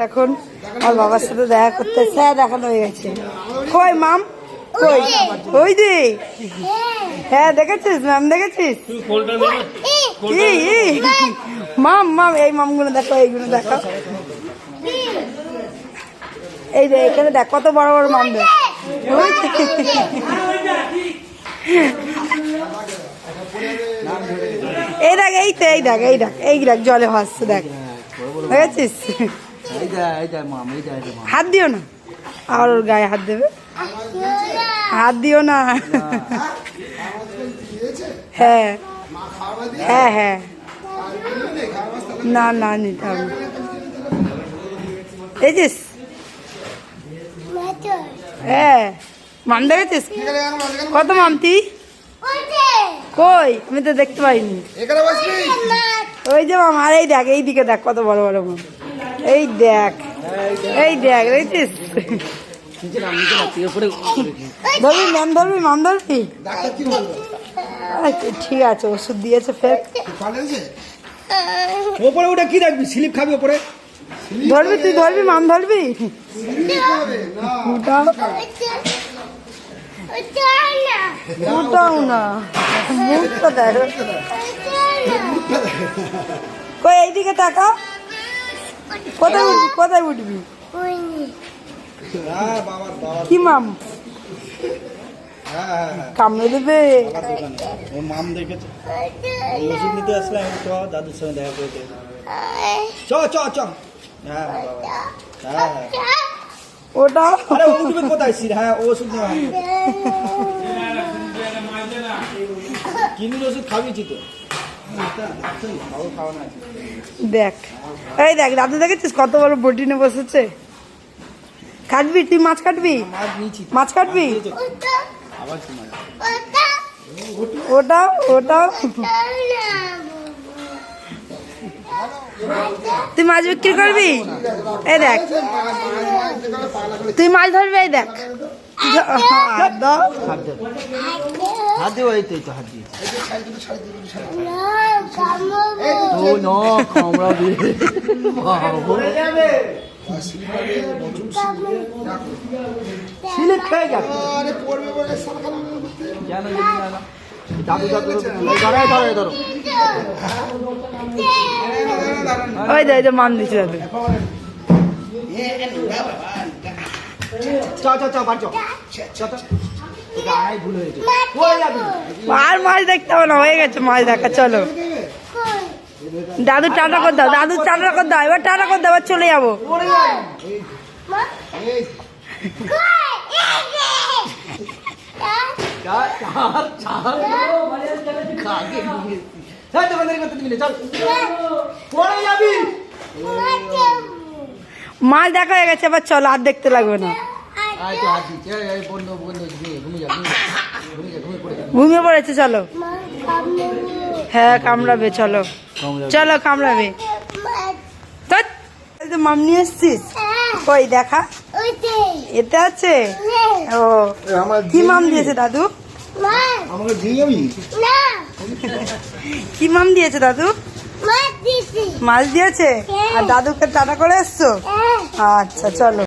এখন আমার বাবার সাথে দেখা করতে স্যার দেখানো হয়ে গেছে। কই মাম কই? ওই যে হ্যাঁ দেখেছিস ম্যাম দেখেছিস? মাম মাম এই মামগুলো দেখো, এইগুলো দেখো, এই যে এখানে দেখ কত বড় বড় মাম দেখ। এই দেখ এই তো এই দেখ এই দেখ এই দেখ জলে ভাসছে দেখ, দেখেছিস? হাত দিও না, আর ওর গায়ে হাত দেবে, হাত দিও না। হ্যাঁ হ্যাঁ হ্যাঁ না না নিতে হবে, দেখছিস? হ্যাঁ মাম দেখেছিস কত মাম? তুই কই? আমি তো দেখতে পাইনি। ওই যে মাম, আর এই দেখ এইদিকে দেখ কত বড় বড় মাম, এই দেখ এই দেখ, দেখছিস? ধরবি ম্যাম ধরবি মাম ধরবি? ঠিক আছে, ওষুধ দিয়েছে ফের। ওপরে ওটা কি রাখবি? স্লিপ খাবি ওপরে? ধরবি তুই ধরবি মাম ধরবি? উঠাও না, মুখটা দেখ। কই এইদিকে তাকা, কোথায় উঠবি কোথায় উঠবি? কি মাম কামড়ে দেবে? মাম দেখেছে ওষুধ নিতে আসলে আমি তো দাদুর সঙ্গে দেখা করতে। চ চ চ। হ্যাঁ হ্যাঁ ওটা আরে ওষুধ কোথায় ছিল? হ্যাঁ ওষুধ নেওয়া কিনবি, ওষুধ খাবিছি তো। দেখ এই দেখ দাদু দেখেছিস কত বড় বটিনে বসেছে? কাটবি তুই? মাছ কাটবি? মাছ কাটবি? ওটা ওটা তুই মাছ বিক্রি করবি? এই দেখ তুই মাছ ধরবি, এই দেখ হাত দিয়ে ওই তো হাত দিয়ে স্লিপ খেয়ে যাবে। দাদু দাদু ধরো ধরো। ওই দে যে মান দিচ্ছে দাদু। চ চ চ বাড়ি চ চ। ভুল হয়েছে, আর মাছ দেখতে হবে না, হয়ে গেছে মাছ দেখা। চলো দাদু টাটা করে দাও, দাদু টাটা করে দাও, এবার টাটা করে দাও, এবার চলে যাবো। মাছ দেখা হয়ে গেছে, এবার চলো আর দেখতে লাগবে না। ঘুমিয়ে পড়েছে, চলো। হ্যাঁ কামড়াবে, চলো চলো কামড়াবে। মাম নিয়ে এসছিস? কই দেখা, এতে আছে। ও কি মাম দিয়েছে দাদু? কি মাম দিয়েছে দাদু? মাছ দিয়েছে। আর দাদুকে টাটা করে এসছো? আচ্ছা চলো।